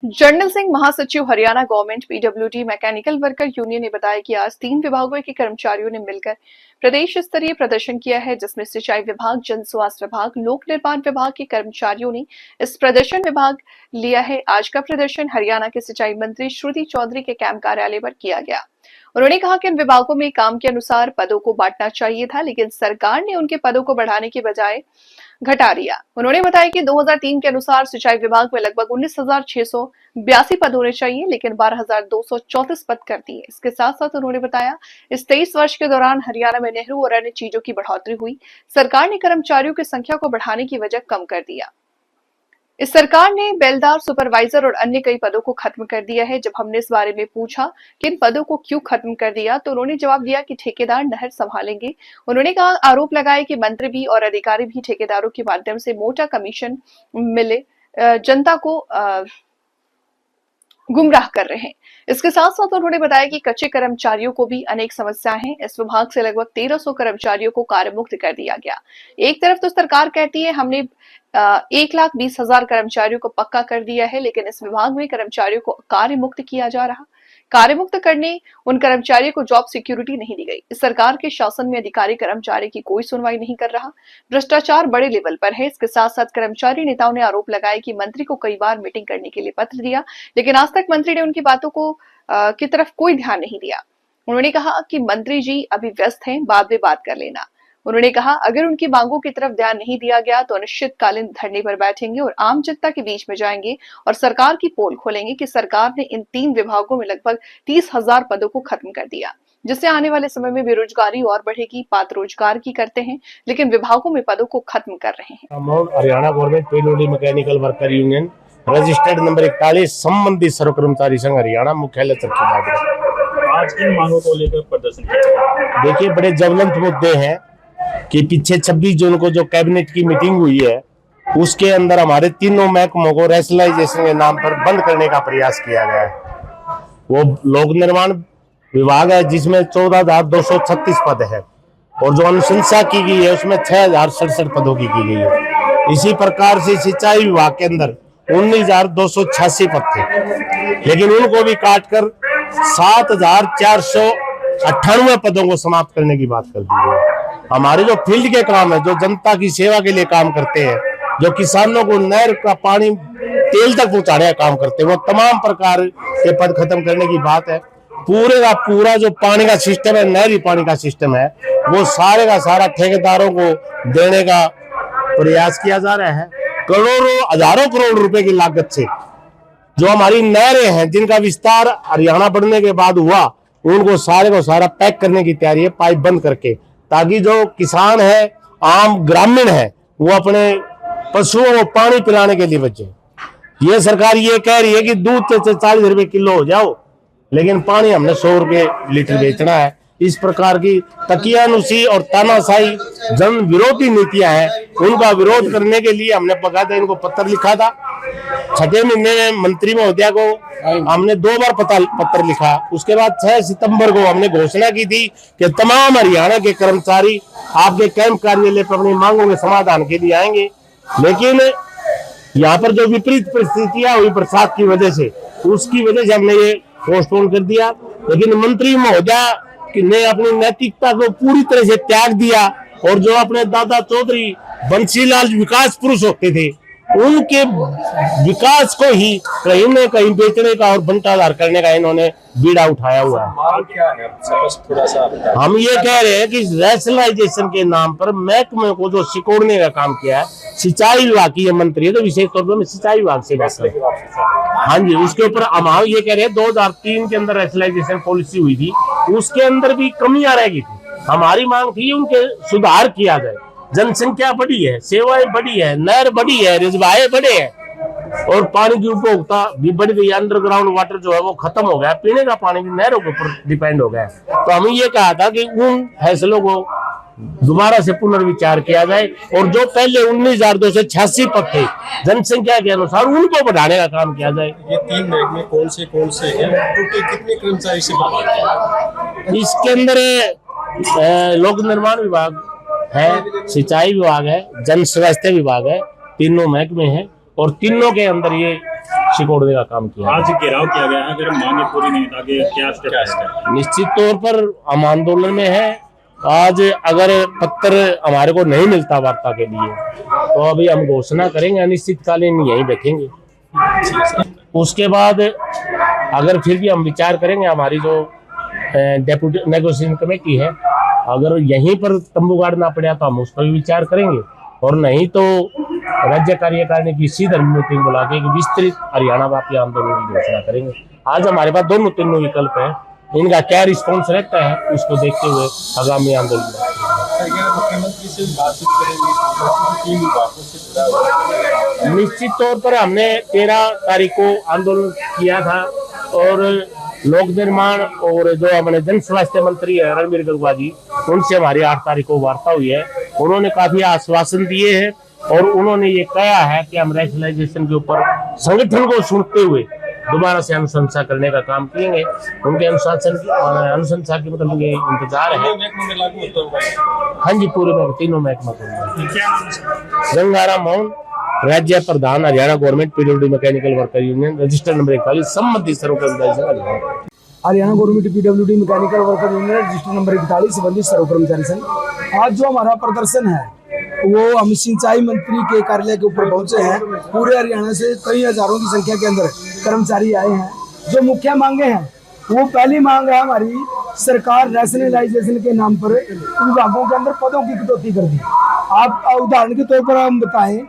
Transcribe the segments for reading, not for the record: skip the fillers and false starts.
General Singh महासचिव Haryana government PWD mechanical worker union ने बताया कि आज 3 विभागों के कर्मचारियों ने मिलकर प्रदेश स्तरीय प्रदर्शन किया है, जिसमें सिंचाई विभाग, जन स्वास्थ्य विभाग, लोक निर्माण विभाग के कर्मचारियों ने इस प्रदर्शन में भाग लिया है। आज का प्रदर्शन हरियाणा के सिंचाई मंत्री श्रुति चौधरी के कैंप कार्यालय पर किया गया। उन्होंने कहा कि इन विभागों में काम के अनुसार पदों को बांटना चाहिए था, लेकिन सरकार ने उनके पदों को बढ़ाने की बजाय घटा दिया। उन्होंने बताया कि 2003 के अनुसार सिंचाई विभाग में लगभग 19,682 पद होने चाहिए, लेकिन 12,234 पद कर दिए। इसके साथ साथ उन्होंने बताया इस 23 वर्ष के दौरान हरियाणा में नेहरू और अन्य चीजों की बढ़ोतरी हुई। सरकार ने कर्मचारियों की संख्या को बढ़ाने की वजह कम कर दिया। इस सरकार ने बेलदार, सुपरवाइजर और अन्य कई पदों को खत्म कर दिया है। जब हमने इस बारे में पूछा कि इन पदों को क्यों खत्म कर दिया, तो उन्होंने जवाब दिया कि ठेकेदार नहर संभालेंगे। उन्होंने कहा आरोप लगाए कि मंत्री भी और अधिकारी भी ठेकेदारों के माध्यम से मोटा कमीशन मिले जनता को गुमराह कर रहे हैं। इसके साथ साथ उन्होंने बताया कि कच्चे कर्मचारियों को भी अनेक समस्याएं हैं। इस विभाग से लगभग 1300 कर्मचारियों को कार्य मुक्त कर दिया गया। एक तरफ तो सरकार कहती है हमने 1,20,000 कर्मचारियों को पक्का कर दिया है, लेकिन इस विभाग में कर्मचारियों को कार्य मुक्त किया जा रहा। कार्य मुक्त करने उन कर्मचारियों को जॉब सिक्योरिटी नहीं दी गई। इस सरकार के शासन में अधिकारी कर्मचारी की कोई सुनवाई नहीं कर रहा। भ्रष्टाचार बड़े लेवल पर है। इसके साथ साथ कर्मचारी नेताओं ने आरोप लगाया कि मंत्री को कई बार मीटिंग करने के लिए पत्र दिया, लेकिन आज तक मंत्री ने उनकी बातों को की तरफ कोई ध्यान नहीं दिया। उन्होंने कहा कि मंत्री जी अभी व्यस्त हैं, बाद में बात कर लेना। उन्होंने कहा अगर उनकी मांगों की तरफ ध्यान नहीं दिया गया तो अनिश्चितकालीन धरने पर बैठेंगे और आम जनता के बीच में जाएंगे और सरकार की पोल खोलेंगे कि सरकार ने इन 3 विभागों में लगभग 30,000 पदों को खत्म कर दिया, जिससे आने वाले समय में बेरोजगारी और बढ़ेगी। बात रोजगार की करते हैं, लेकिन विभागों में पदों को खत्म कर रहे हैं। Haryana government PWD mechanical worker union registered number 41 संबंधित सर्व कर्मचारी संघ हरियाणा मुख्यालय चरखी। आज किन मांगों को लेकर प्रदर्शन किया? देखिए, बड़े ज्वलंत मुद्दे हैं कि पीछे 26 जून को जो कैबिनेट की मीटिंग हुई है, उसके अंदर हमारे तीनों महकमों को रैशनलाइजेशन के नाम पर बंद करने का प्रयास किया गया है। वो लोक निर्माण विभाग है जिसमें 14,236 पद है और जो अनुशंसा की गई है उसमें 6,067 पदों की गई है। इसी प्रकार से सिंचाई विभाग के अंदर 19,286 पद थे, लेकिन उनको भी काटकर 7,498 पदों को समाप्त करने की बात कर दी है। हमारे जो फील्ड के काम है, जो जनता की सेवा के लिए काम करते हैं, जो किसानों को नहर का पानी तेल तक पहुंचाने का काम करते हैं, वो तमाम प्रकार के पद खत्म करने की बात है। पूरे का पूरा जो पानी का सिस्टम है, नहरी पानी का सिस्टम है, वो सारे का सारा ठेकेदारों को देने का प्रयास किया जा रहा है। करोड़ों हजारों करोड़ रुपए की लागत से जो हमारी नहरें हैं, जिनका विस्तार हरियाणा बढ़ने के बाद हुआ, उनको सारे को सारा पैक करने की तैयारी है, पाइप बंद करके, ताकि जो किसान है, आम ग्रामीण है, वो अपने पशुओं को पानी पिलाने के लिए बचे। ये सरकार ये कह रही है कि दूध 40 रुपए किलो हो जाओ, लेकिन पानी हमने 100 रुपए लीटर बेचना है। इस प्रकार की तकियानुसी और तानाशाही जन विरोधी नीतियां हैं, उनका विरोध करने के लिए हमने बकायदा इनको पत्र लिखा था। 6 महीने में मंत्री महोदया को हमने 2 बार पत्र लिखा। उसके बाद 6 सितंबर को हमने घोषणा की थी कि तमाम हरियाणा के कर्मचारी आपके कैंप कार्यालय पर अपनी मांगों के समाधान के लिए आएंगे, लेकिन यहाँ पर जो विपरीत परिस्थितियां हुई बरसात की वजह से, उसकी वजह से हमने ये पोस्टपोन कर दिया। लेकिन मंत्री महोदया ने अपनी नैतिकता को पूरी तरह से त्याग दिया और जो अपने दादा चौधरी बंसीलाल विकास पुरुष होते थे, उनके विकास को ही कहीं न कहीं बेचने का और बंटाधार करने का इन्होंने बीड़ा उठाया हुआ है। क्या है थोड़ा सा हम ये कह रहे हैं कि रैशनलाइजेशन के नाम पर महकमे को जो सिकोड़ने का काम किया है, सिंचाई विभाग की ये मंत्री है, तो विशेष तौर पर मैं सिंचाई विभाग से बात कर रहा हूं। हाँ जी, उसके ऊपर हम ये कह रहे हैं 2003 के अंदर रैशनलाइजेशन पॉलिसी हुई थी, उसके अंदर भी कमियां रह गई थी। हमारी मांग थी उनके सुधार किया जाए। जनसंख्या बढ़ी है, सेवाएं बढ़ी है, नहर बढ़ी है, रिजवाए बढ़े हैं और पानी की उपभोक्ता भी बढ़ गई। अंडरग्राउंड वाटर जो है वो खत्म हो गया, पीने का पानी भी नहरों के ऊपर डिपेंड हो गया। तो हमें ये कहा था कि उन फैसलों को दोबारा से पुनर्विचार किया जाए और जो पहले 19,286 पद थे जनसंख्या के अनुसार, उनको बढ़ाने का काम किया जाए। ये 3 महकमे कौन से हैं? टोटल कितने कर्मचारी से बने? इसके अंदर लोक निर्माण विभाग है, सिंचाई विभाग है, जन स्वास्थ्य विभाग है, तीनों महकमे हैं और तीनों के अंदर ये सिकोड़ने का काम किया। आज घेराव किया गया है, अगर मांगे पूरी नहीं आगे क्या स्टेप है? निश्चित तौर पर हम आंदोलन में है। आज अगर पत्र हमारे को नहीं मिलता वार्ता के लिए तो अभी हम घोषणा करेंगे, अनिश्चितकालीन यहीं बैठेंगे। उसके बाद अगर फिर भी हम विचार करेंगे, हमारी जो डेप्यूटी नेगोशिएशन कमेटी है, अगर यहीं पर तंबू गाड़ना पड़ा तो हम उस पर भी विचार करेंगे, और नहीं तो राज्य कार्यकारिणी की सीधा मीटिंग बुला के विस्तृत हरियाणा व्यापी आंदोलन की घोषणा करेंगे। आज हमारे पास दोनों तीनों विकल्प है, इनका क्या रिस्पॉन्स रहता है उसको देखते हुए आगामी आंदोलन मुख्यमंत्री से बातचीत करेंगे, 3 विभागों से जुड़ा। निश्चित तौर पर हमने 13 तारीख को आंदोलन किया था, और लोक निर्माण और जो हमारे जन स्वास्थ्य मंत्री है रणबीर गंगवा जी, उनसे हमारी 8 तारीख को वार्ता हुई है। उन्होंने काफी आश्वासन दिए हैं और उन्होंने ये कहा है कि हम रैशनलाइजेशन के ऊपर संगठन को सुनते हुए दोबारा से अनुशंसा करने का काम करेंगे। उनके अनुशंसा की मतलब ये इंतजार है। हाँ जी, पूरे में तीनों महकमा को। गंगाराम मोहन, राज्य प्रधान, Haryana government PWD mechanical worker union, registered number 41, सम्मति सर्वकर्मचारी संघ Haryana government PWD mechanical worker union, registered number 41, संबंधित सर्वकर्मचारी संघ। आज जो हमारा प्रदर्शन है वो हम सिंचाई मंत्री के कार्यालय के ऊपर पहुंचे हैं। पूरे हरियाणा से कई हजारों की संख्या के अंदर कर्मचारी आए हैं। जो मुख्य मांगे हैं, वो पहली मांग है हमारी, सरकार रैशनलाइजेशन के नाम पर विभागों के अंदर पदों की कटौती कर दी। आप उदाहरण के तौर पर हम बताएं,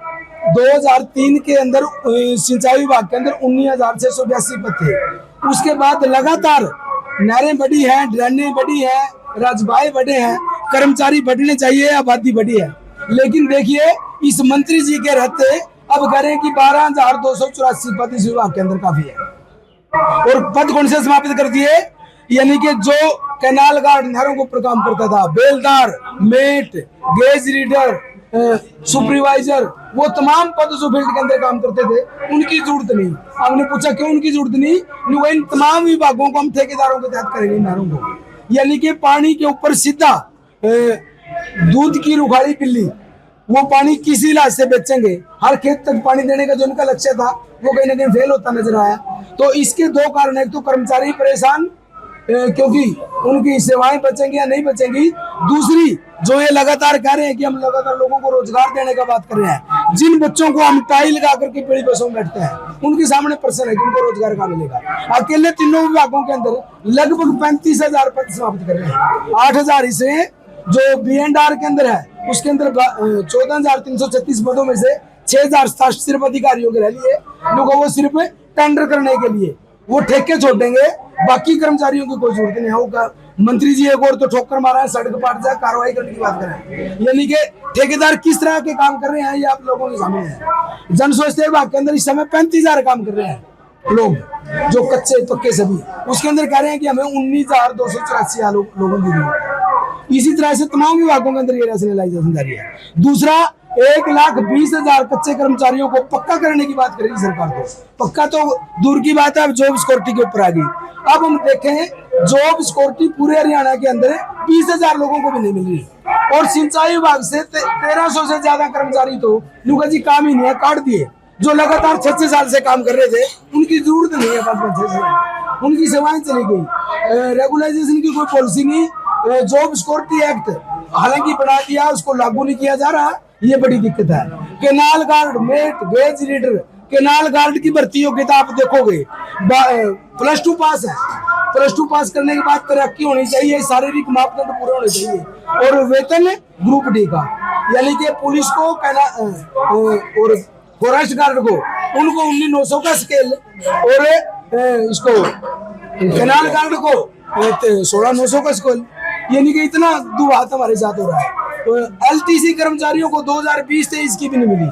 2003 के अंदर सिंचाई विभाग के अंदर 19,682 पद थे। उसके बाद लगातार नहरें बढ़ी हैं, ड्रेनें बढ़ी हैं, राजबाए बढ़े हैं, कर्मचारी बढ़ने चाहिए, आबादी बढ़ी है। लेकिन देखिए, इस मंत्री जी के रहते अब कह रहे हैं कि 12,284 पद इस विभाग के अंदर काफी है। और पद कौन से समाप्त कर दिए? यानी कि जो कैनाल गार्ड नहरों के ऊपर काम करता था, बेलदार, मेट, गेज रीडर, सुपरवाइजर, वो तमाम पद जो फील्ड के अंदर काम करते थे, उनकी जरूरत नहीं। हमने पूछा क्यों उनकी जरूरत नहीं? इन तमाम विभागों को हम ठेकेदारों के तहत करेंगे नहरों को। यानी कि पानी के ऊपर सीधा दूध की रुखाड़ी पिल्ली, वो पानी किसी इलाज से बेचेंगे। हर खेत तक पानी देने का जो उनका लक्ष्य था वो कहीं ना कहीं फेल होता नजर आया। तो इसके 2 कारण, एक तो कर्मचारी परेशान क्योंकि उनकी सेवाएं बचेंगी या नहीं बचेंगी। दूसरी, जो ये लगातार कह रहे हैं कि हम लगातार लोगों को रोजगार देने का बात कर रहे हैं, जिन बच्चों को हम टाई लगा करके पीढ़ी बसों में बैठते हैं, उनके सामने प्रश्न है कि उनको रोजगार कहाँ मिलेगा। अकेले तीनों विभागों के अंदर लगभग 35,000 पद समाप्त कर रहे हैं। 8,000 इसे जो B&R के अंदर है, उसके अंदर 14,336 पदों में से 6,000 सिर्फ अधिकारियों के रह लिए, लोगों को सिर्फ टेंडर करने के लिए वो ठेके छोड़ देंगे, बाकी कर्मचारियों की कोई जरूरत नहीं होगा। मंत्री जी एक और तो ठोकर मारा है, सड़क पाट जाए, कार्रवाई करने की बात करें। यानी कि ठेकेदार किस तरह के काम कर रहे हैं ये आप लोगों के सामने है। जन स्वास्थ्य विभाग के अंदर इस समय 35,000 काम कर रहे हैं लोग, जो कच्चे पक्के सभी, उसके अंदर कह रहे हैं कि हमें 19,284 लोगों की जरूरत है। इसी तरह से तमाम विभागों के अंदर ये रैशनलाइजेशन जारी है। दूसरा, 1,20,000 कच्चे कर्मचारियों को पक्का करने की बात करेगी सरकार। तो पक्का तो दूर की बात है, अब जॉब सिक्योरिटी के ऊपर आ गई। अब हम देखें, जॉब सिक्योरिटी पूरे हरियाणा के अंदर 20,000 लोगों को भी नहीं मिल रही। और सिंचाई विभाग से 1,300 से ज्यादा कर्मचारी तो नुका जी काम ही नहीं है, काट दिए। जो लगातार 6 साल से काम कर रहे थे, उनकी जरूरत नहीं है 5-6 साल, उनकी सेवाएं चली गई। रेगुलाइजेशन की कोई पॉलिसी नहीं। जॉब सिक्योरिटी एक्ट हालांकि बना दिया, उसको लागू नहीं किया जा रहा, ये बड़ी दिक्कत है। Canal guard, mate, gauge reader, canal guard की भर्ती योग्यता आप देखोगे +2 पास है। +2 पास करने के बाद तरक्की होनी चाहिए, शारीरिक मापदंड पूरे होने चाहिए, और वेतन ग्रुप डी का। यानी कि पुलिस को और फॉरेस्ट गार्ड को, उनको 19,900 का स्केल, और इसको केनाल गार्ड को 16,900 का स्केल। यानी कि इतना दुबात हमारे साथ हो रहा है। तो LTC कर्मचारियों को 2020-23 की भी नहीं मिली।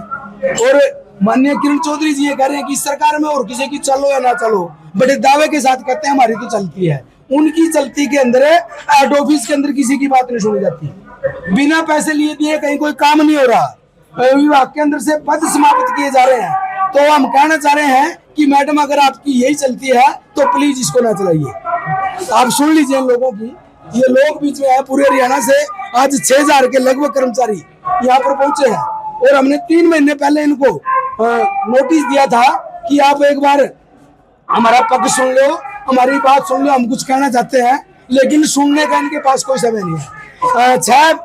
और माननीय किरण चौधरी जी ये कह रहे हैं कि सरकार में और किसी की चलो या ना चलो, बड़े दावे के साथ कहते हैं हमारी तो चलती है। उनकी चलती के अंदर हेड ऑफिस के अंदर किसी की बात नहीं सुनी जाती, बिना पैसे लिए दिए कहीं कोई काम नहीं हो रहा, विभाग के अंदर से पद समाप्त किए जा रहे हैं। तो हम कहना चाह रहे हैं कि मैडम, अगर आपकी यही चलती है तो प्लीज इसको ना चलाइए। आप सुन लीजिए इन लोगों की। ये लोग बीच में है पूरे हरियाणा से। आज 6,000 के लगभग कर्मचारी यहाँ पर पहुंचे हैं, और हमने 3 महीने पहले इनको नोटिस दिया था कि आप एक बार हमारा पक्ष सुन लो, हमारी बात सुन लो, हम कुछ कहना चाहते हैं लेकिन सुनने का इनके पास कोई समय नहीं है। 6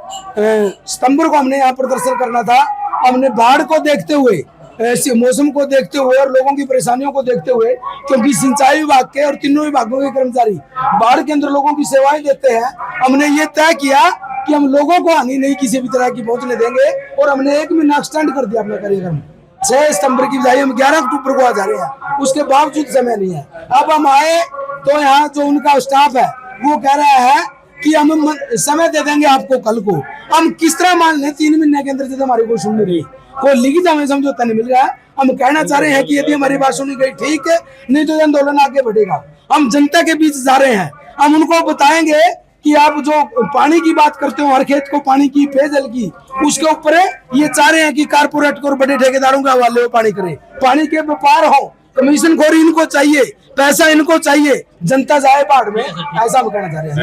सितंबर को हमने यहाँ प्रदर्शन करना था। हमने बाढ़ को देखते हुए, ऐसे मौसम को देखते हुए और लोगों की परेशानियों को देखते हुए, क्योंकि सिंचाई विभाग के और तीनों विभागों के कर्मचारी बाढ़ के अंदर लोगों की सेवाएं देते हैं, हमने ये तय किया कि हम लोगों को हानि नहीं किसी भी तरह की पहुंचने देंगे और हमने 1 महीना एक्सटेंड कर दिया अपना कार्यक्रम। 6 सितंबर की बजाय हम 11 अक्टूबर को आ जा रहे हैं, उसके बावजूद समय नहीं है। अब हम आए तो यहाँ जो उनका स्टाफ है वो कह रहा है कि हम समय दे देंगे आपको कल को। हम किस तरह मान लें 3 महीने के अंदर जब हमारी कोई सुन नहीं रही, कोई लिखित हमें समझौता नहीं मिल रहा है। हम कहना चाह रहे हैं कि यदि हमारी बात सुनी गई ठीक है, नहीं तो आंदोलन आगे बढ़ेगा। हम जनता के बीच जा रहे हैं, हम उनको बताएंगे कि आप जो पानी की बात करते हो, हर खेत को पानी की, पेयजल की, उसके ऊपर ये चाह रहे हैं कि कारपोरेट को और बड़े ठेकेदारों के हवाले में पानी करें, पानी के व्यापार हो, कमीशन खोरी इनको चाहिए, पैसा इनको चाहिए, जनता जाए बाढ़ में, ऐसा हम कहना चाह रहे हैं।